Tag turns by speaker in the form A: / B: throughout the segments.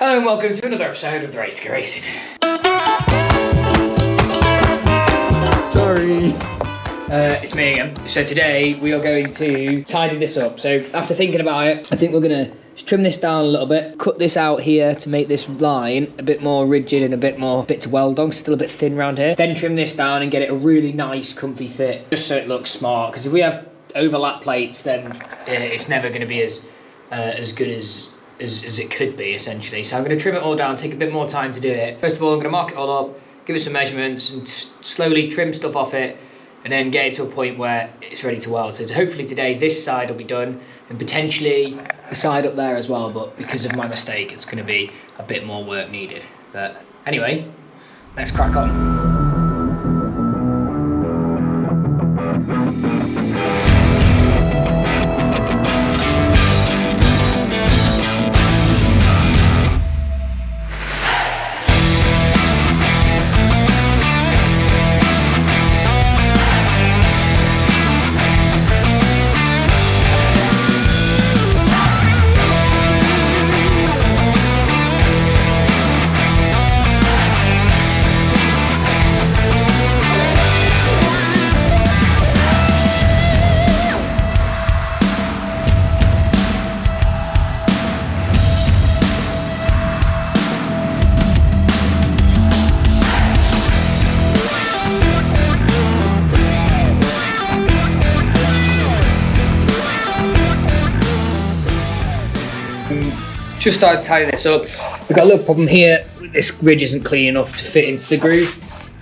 A: Hello and welcome to another episode of the RaceCar Racing.
B: Sorry.
A: It's me again. So today we are going to tidy this up. So after thinking about it, I think we're going to trim this down a little bit, cut this out here to make this line a bit more rigid and a bit to weld on, still a bit thin around here. Then trim this down and get it a really nice comfy fit, just so it looks smart. Because if we have overlap plates, then it's never going to be as good as it could be, essentially. So I'm going to trim it all down, take a bit more time to do it. First of all, I'm going to mark it all up, give it some measurements and slowly trim stuff off it, and then get it to a point where it's ready to weld. So hopefully today this side will be done, and potentially the side up there as well, but because of my mistake it's going to be a bit more work needed. But anyway, let's crack on. Just started tying this up. We've got a little problem here. This ridge isn't clean enough to fit into the groove,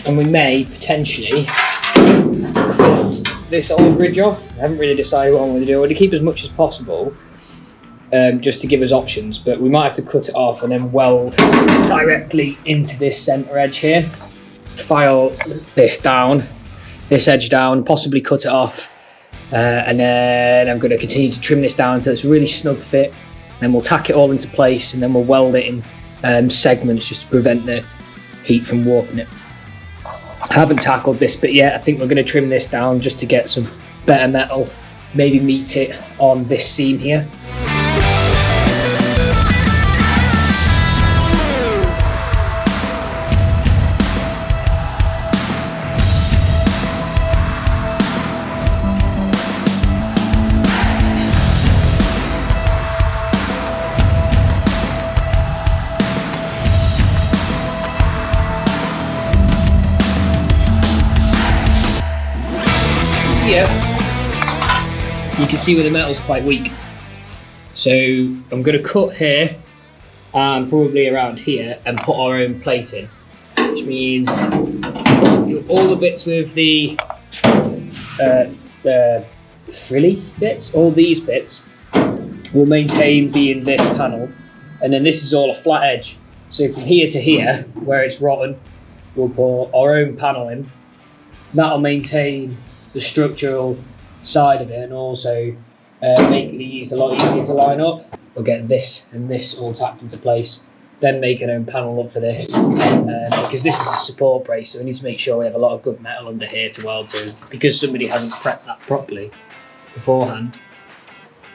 A: and we may potentially cut this old ridge off. I haven't really decided what I'm going to do. I want to keep as much as possible, just to give us options, but we might have to cut it off and then weld directly into this centre edge here. File this down, this edge down, possibly cut it off, and then I'm going to continue to trim this down until it's a really snug fit. Then we'll tack it all into place, and then we'll weld it in segments just to prevent the heat from warping it. I haven't tackled this bit yet. I think we're going to trim this down just to get some better metal, maybe meet it on this seam here. You can see where the metal's quite weak. So I'm going to cut here and probably around here and put our own plate in, which means all the bits with the frilly bits, all these bits will maintain being this panel, and then this is all a flat edge. So from here to here, where it's rotten, we'll put our own panel in. That'll maintain the structural side of it and also make these a lot easier to line up. We'll get this and this all tacked into place, then make an own panel up for this, because this is a support brace, so we need to make sure we have a lot of good metal under here to weld to, because somebody hasn't prepped that properly beforehand.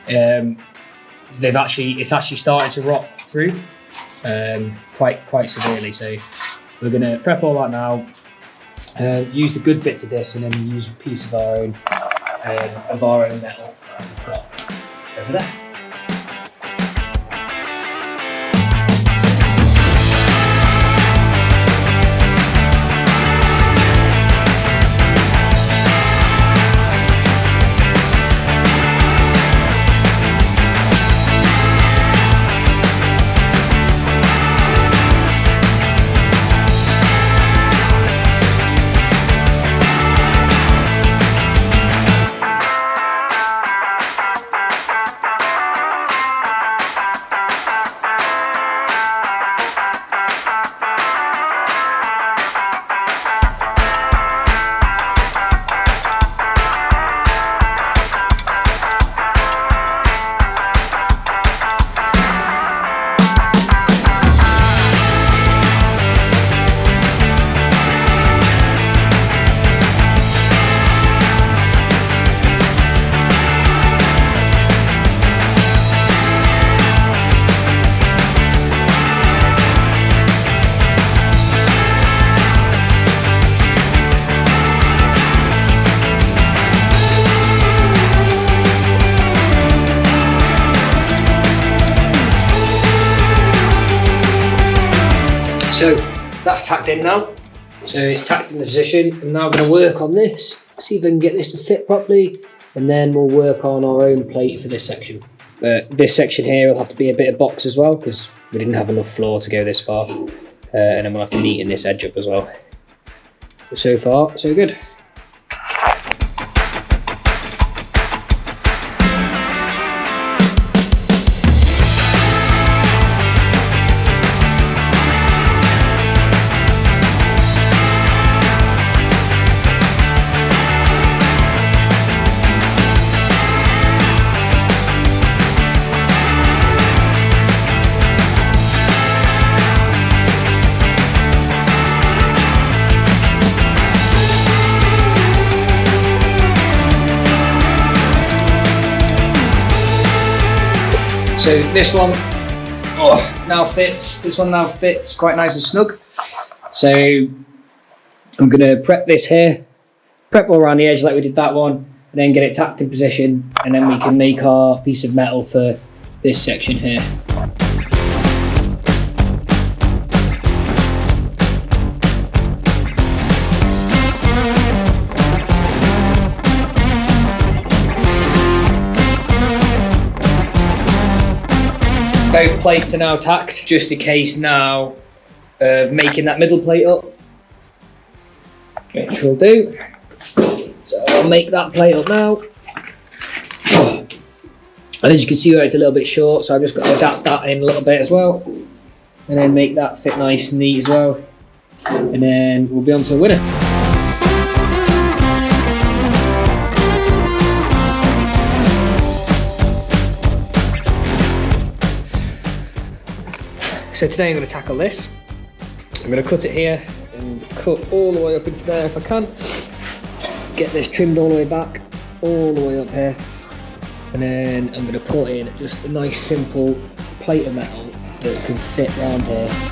A: It's actually started to rot through quite severely, so we're going to prep all that now, use the good bits of this, and then use a piece of our own metal over there. So that's tacked in now. So it's tacked in the position. I'm now going to work on this, see if I can get this to fit properly, and then we'll work on our own plate for this section. This section here will have to be a bit of box as well, because we didn't have enough floor to go this far. And then we'll have to neaten this edge up as well. But so far, so good. So this one now fits. This one now fits quite nice and snug. So I'm going to prep this here, prep all around the edge like we did that one, and then get it tacked in position, and then we can make our piece of metal for this section here. Both plates are now tacked, just a case now of making that middle plate up, which we'll do. So I'll make that plate up now. And as you can see, it's a little bit short, so I've just got to adapt that in a little bit as well, and then make that fit nice and neat as well. And then we'll be on to a winner. So today I'm going to tackle this. I'm going to cut it here and cut all the way up into there if I can. Get this trimmed all the way back, all the way up here. And then I'm going to put in just a nice simple plate of metal that can fit around here.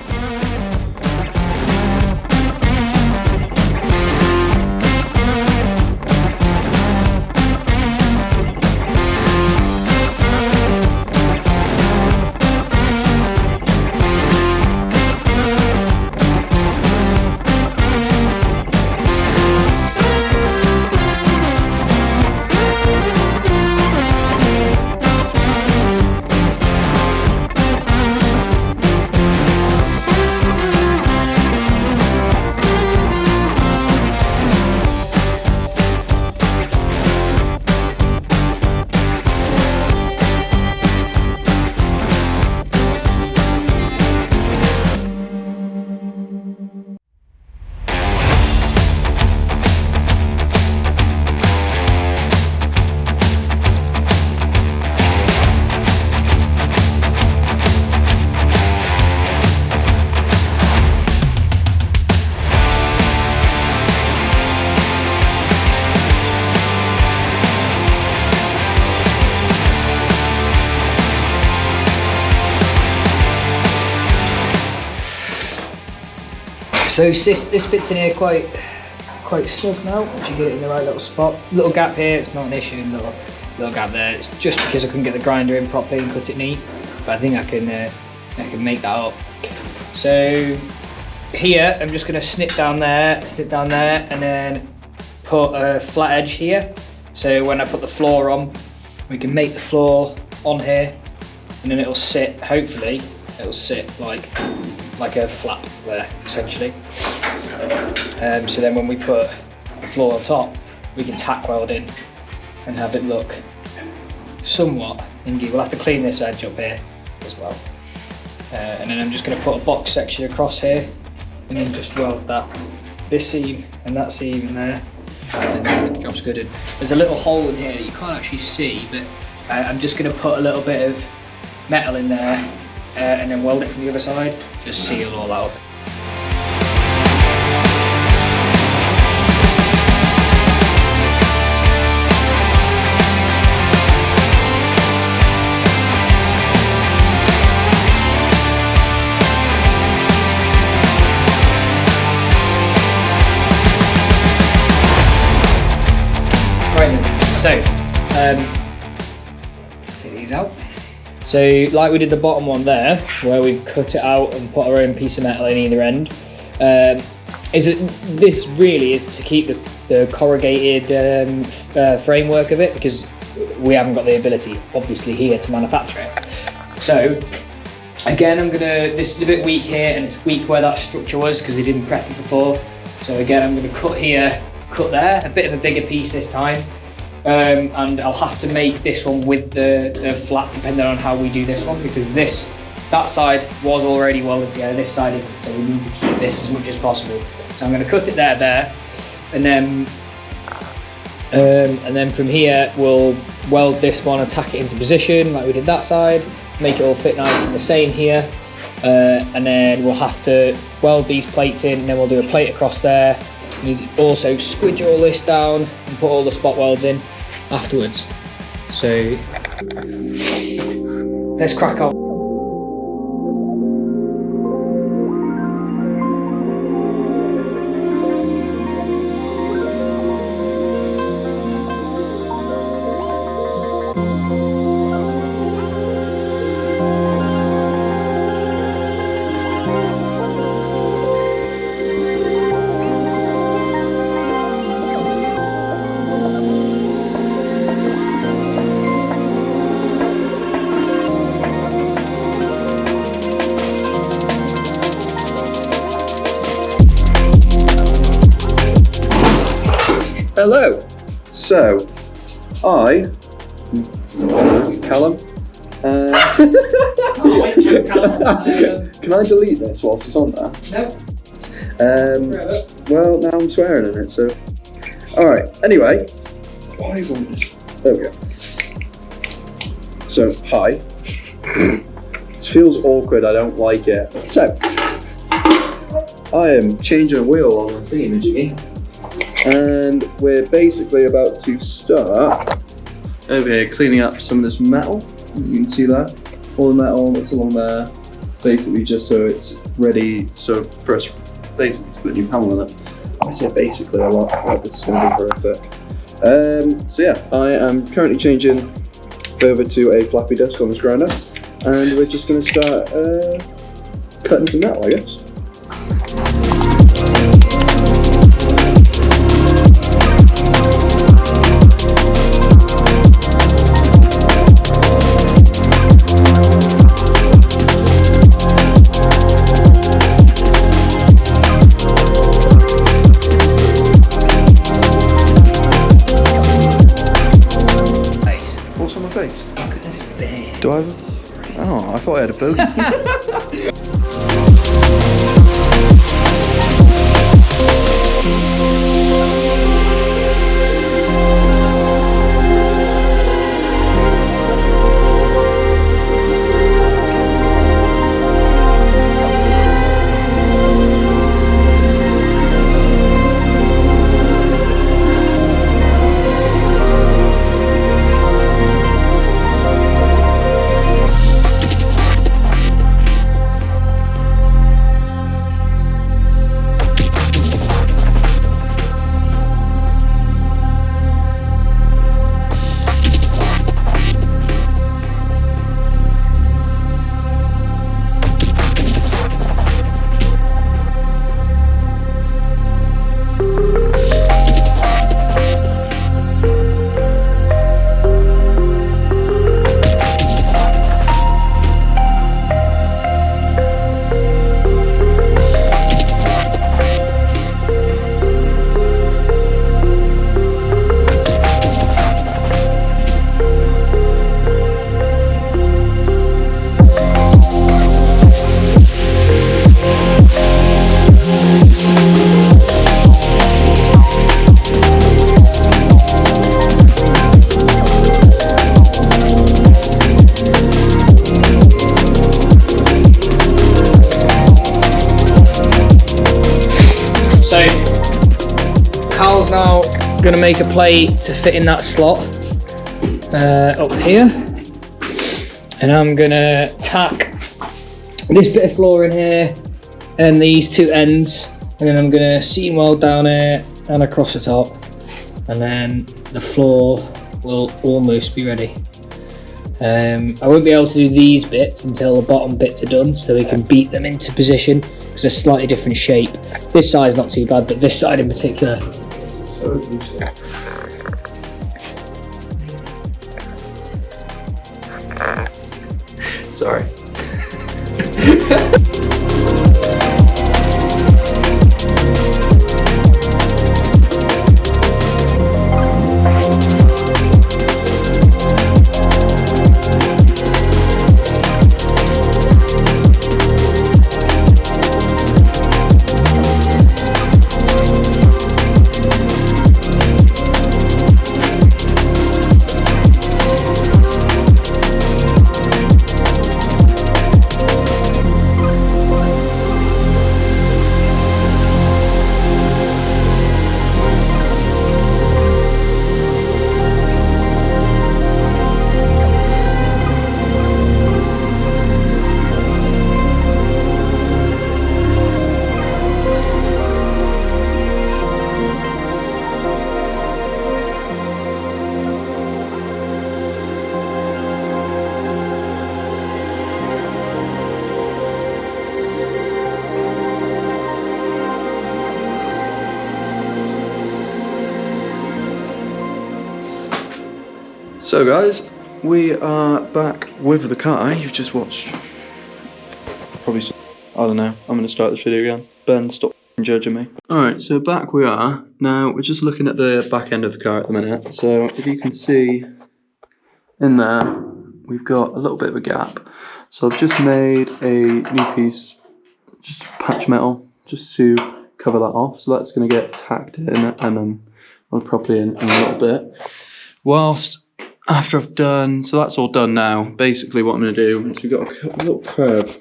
A: So this fits in here quite snug now. Once you get it in the right little spot. Little gap here, it's not an issue. Little gap there. It's just because I couldn't get the grinder in properly and cut it neat. But I think I can make that up. So here I'm just going to snip down there, and then put a flat edge here. So when I put the floor on, we can make the floor on here, and then it'll sit. Hopefully, it'll sit like a flap there, essentially. So then when we put the floor on top, we can tack weld in and have it look somewhat inky. We'll have to clean this edge up here as well. And then I'm just going to put a box section across here, and then just weld this seam and that seam in there, and then the job's good. And there's a little hole in here that you can't actually see, but I'm just going to put a little bit of metal in there, and then weld it from the other side, just seal all that up. Right then, so take these out. So like we did the bottom one there, where we cut it out and put our own piece of metal in either end, this really is to keep the corrugated framework of it, because we haven't got the ability, obviously, here to manufacture it. So again, this is a bit weak here, and it's weak where that structure was because they didn't prep it before. So again, I'm going to cut here, cut there, a bit of a bigger piece this time. And I'll have to make this one with the flat depending on how we do this one, because that side was already welded together, this side isn't, so we need to keep this as much as possible. So I'm going to cut it there, and then from here we'll weld this one, attack it into position like we did that side, make it all fit nice and the same here, and then we'll have to weld these plates in, and then we'll do a plate across there. You also squidge all this down and put all the spot welds in afterwards. So let's crack on.
B: Hello. So, Callum. Can I delete this whilst it's on there?
A: No.
B: Well, now I'm swearing in it, so. Alright, anyway. Why won't this? There we go. So, hi. This feels awkward, I don't like it. So, I am changing a wheel on the thingy, and we're basically about to start over here cleaning up some of this metal. You can see that, all the metal that's along there, basically just so it's ready, so for us basically to put a new panel on it. I say basically a lot, like this is going to be horrific. So yeah, I am currently changing over to a flappy disc on this grinder, and we're just going to start cutting some metal, I guess. Do I have a... Oh, I thought I had a bogey.
A: So Carl's now going to make a plate to fit in that slot up here, and I'm going to tack this bit of floor in here and these two ends, and then I'm going to seam weld down here and across the top, and then the floor will almost be ready. I won't be able to do these bits until the bottom bits are done, so we can beat them into position because they're slightly different shape. This side's not too bad, but this side in particular.
B: So useful. Sorry. So guys, we are back with the car. You've just watched probably, I don't know, I'm going to start this video again. Ben, stop judging me. Alright, so back we are. Now we're just looking at the back end of the car at the minute. So if you can see in there, we've got a little bit of a gap. So I've just made a new piece, just patch metal, just to cover that off. So that's going to get tacked in and then I'll properly in a little bit. Whilst after I've done, so that's all done now. Basically what I'm going to do is we've got a little curve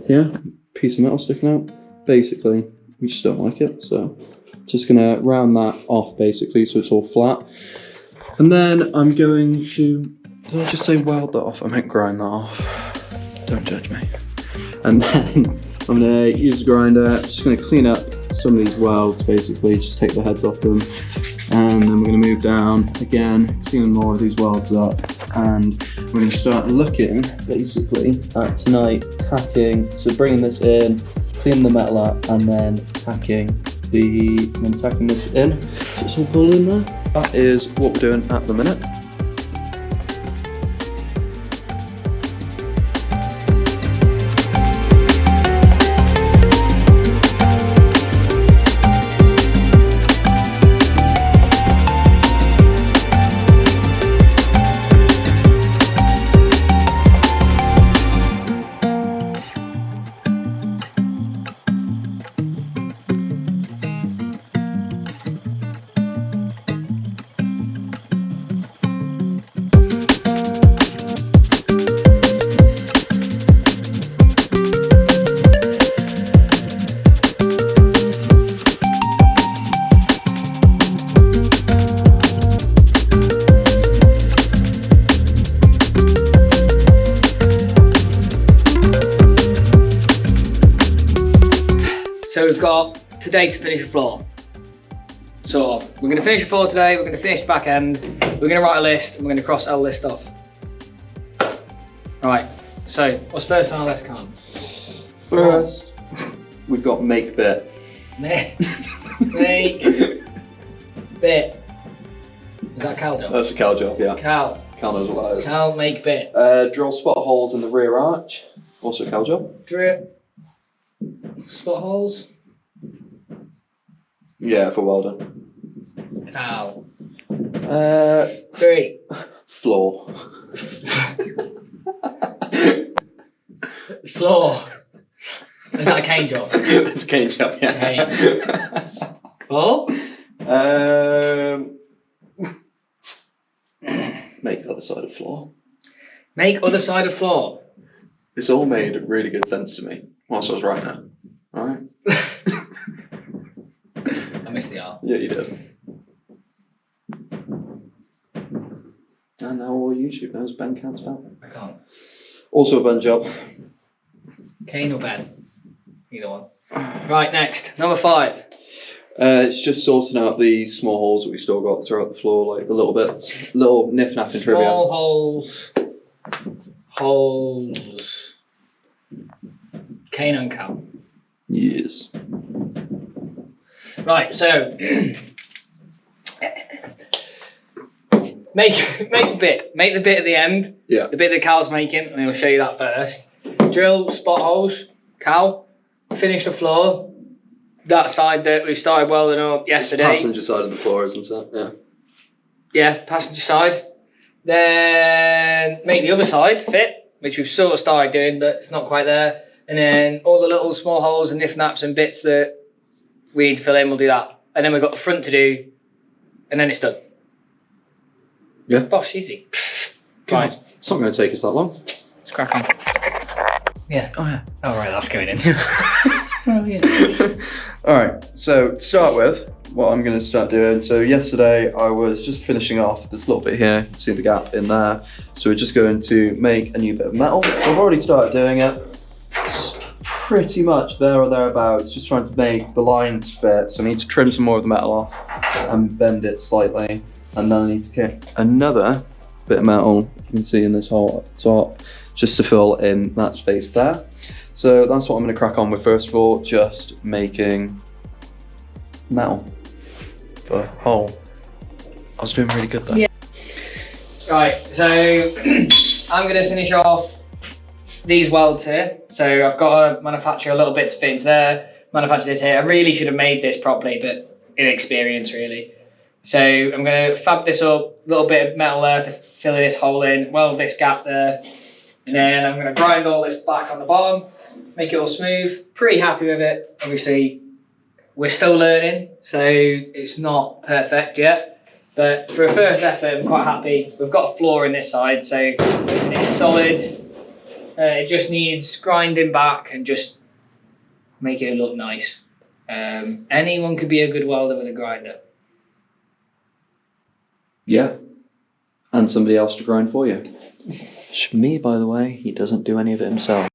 B: here, piece of metal sticking out. Basically, we just don't like it, so just going to round that off basically so it's all flat. And then I'm going to, did I just say weld that off? I meant grind that off. Don't judge me. And then I'm going to use the grinder, just going to clean up some of these welds basically, just take the heads off them. And then we're going to move down again, clean more of these welds up, and we're going to start looking basically at tonight tacking. So bringing this in, clean the metal up, and then tacking this in. So it's all pulled in there. That is what we're doing at the minute.
A: So we've got today to finish the floor. So we're going to finish the floor today, we're going to finish the back end, we're going to write a list, and we're going to cross our list off. Alright, so what's first on our list, Carl?
B: First, we've got make bit.
A: Make bit. Is that Cal job?
B: That's a Cal job, yeah.
A: Cal.
B: Cal knows what that is.
A: Cal, make bit.
B: Drill spot holes in the rear arch. Also a Cal job.
A: Drip. Spot holes.
B: Yeah, for welding.
A: Cal.
B: 3. Floor.
A: Floor. Is that a cane job?
B: That's a cane job, yeah.
A: Cane. Floor?
B: Make the other side of floor.
A: Make other side of floor.
B: This all made really good sense to me whilst I was writing it. Alright.
A: I missed the R.
B: Yeah, you did. And now all YouTube knows Ben can't spell.
A: I can't.
B: Also a Ben job.
A: Cane or Ben? Either one. Right, next. Number 5.
B: It's just sorting out the small holes that we still got throughout the floor, like the little bits, little niff-naff and trivia.
A: Small holes holes. Cane and cow.
B: Yes.
A: Right, so make the bit. Make the bit at the end.
B: Yeah.
A: The bit that Cal's making, and I'll show you that first. Drill spot holes, Cal. Finish the floor. That side that we started welding up yesterday.
B: Passenger side of the floor, isn't it? Yeah.
A: Yeah, passenger side. Then make the other side fit, which we've sort of started doing, but it's not quite there. And then all the little small holes and nip-naps and bits that we need to fill in, we'll do that. And then we've got the front to do, and then it's done.
B: Yeah.
A: Bosh, easy. Right.
B: It's not going to take us that long.
A: Let's crack on. Yeah. Oh, yeah. Oh, right, that's going in.
B: Oh, yeah. All right, so to start with, what I'm going to start doing. So yesterday I was just finishing off this little bit here. You can see the gap in there. So we're just going to make a new bit of metal. So I've already started doing it. It's pretty much there or thereabouts, just trying to make the lines fit. So I need to trim some more of the metal off and bend it slightly. And then I need to get another bit of metal, you can see in this hole at the top, just to fill in that space there. So that's what I'm going to crack on with first of all, just making metal for a hole. I was doing really good there.
A: Yeah. Right, so I'm going to finish off these welds here. So I've got to manufacture a little bit to fit into there, manufacture this here. I really should have made this properly, but inexperience really. So I'm going to fab this up, a little bit of metal there to fill this hole in, weld this gap there, and then I'm going to grind all this back on the bottom, make it all smooth. Pretty happy with it. Obviously, we're still learning, so it's not perfect yet. But for a first effort, I'm quite happy. We've got a floor in this side, so it's solid. It just needs grinding back and just making it look nice. Anyone could be a good welder with a grinder.
B: Yeah, and somebody else to grind for you. Me, by the way, he doesn't do any of it himself.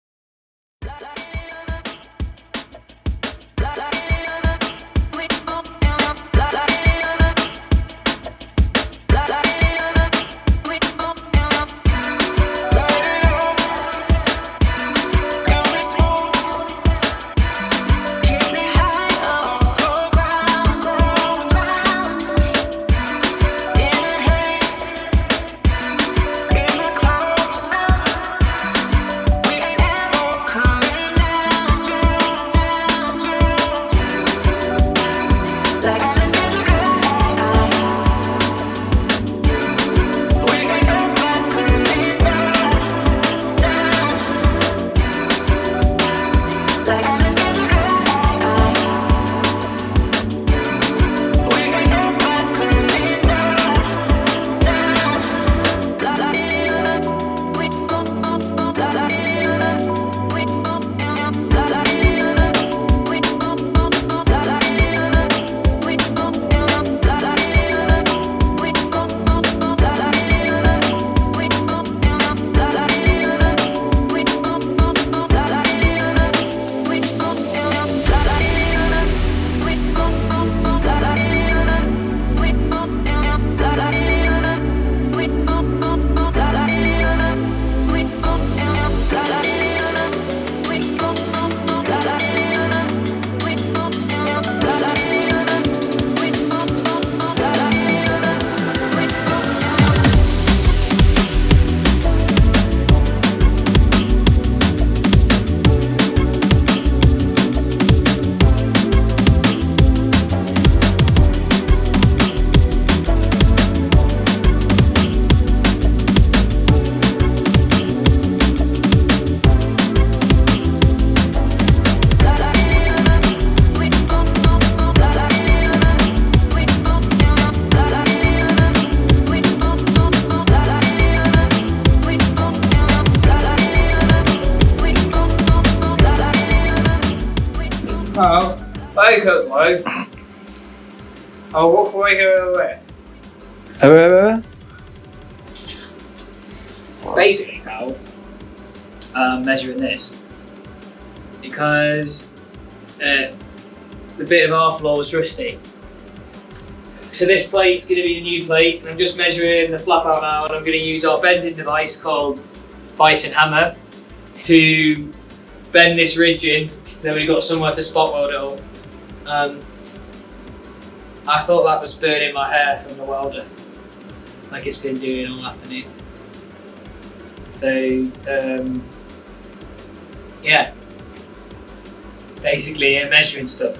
A: Oh, wake up, Luke. I'll walk away away. Basically, pal, measuring this because the bit of our floor was rusty. So this plate's going to be the new plate, and I'm just measuring the flap out now, and I'm going to use our bending device called bison hammer to bend this ridge in, so then we got somewhere to spot weld it all. I thought that was burning my hair from the welder, like it's been doing all afternoon. So yeah, basically measuring stuff.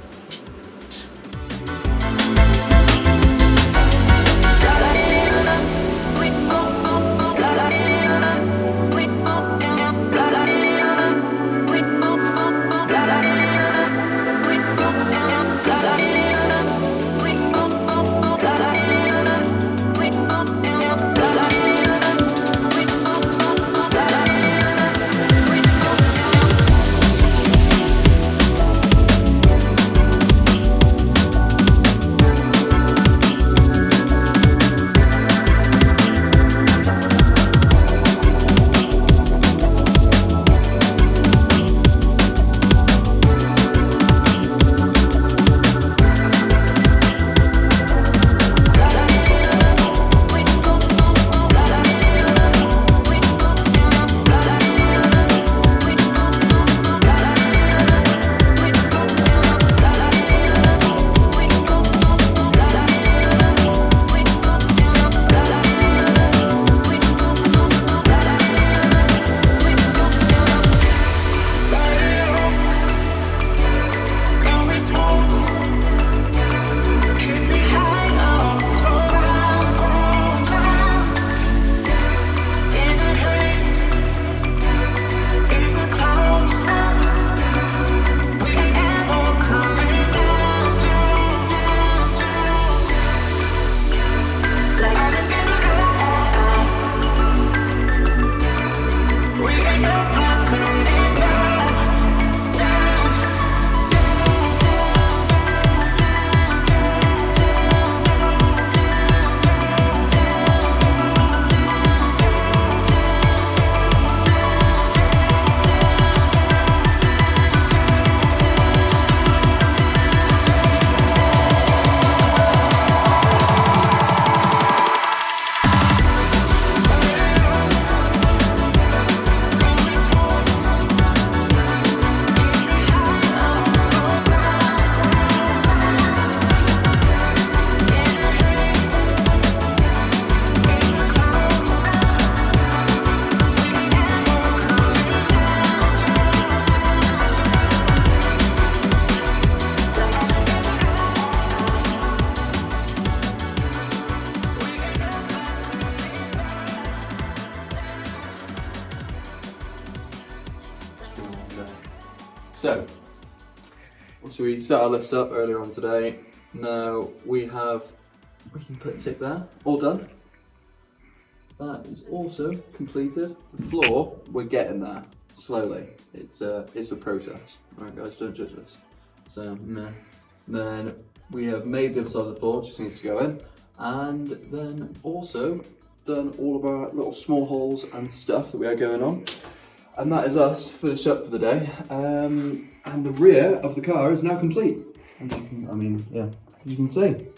B: So, we set our list up earlier on today. Now we can put a tick there, all done. That is also completed. The floor, we're getting there, slowly. It's a process. Alright guys, don't judge us. So, then we have made the other side of the floor, just needs to go in. And then also done all of our little small holes and stuff that we are going on. And that is us finished up for the day. And the rear of the car is now complete. As you can see.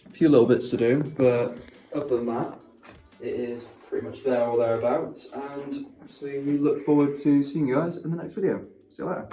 B: A few little bits to do, but other than that, it is pretty much there or thereabouts. And obviously we look forward to seeing you guys in the next video. See you later.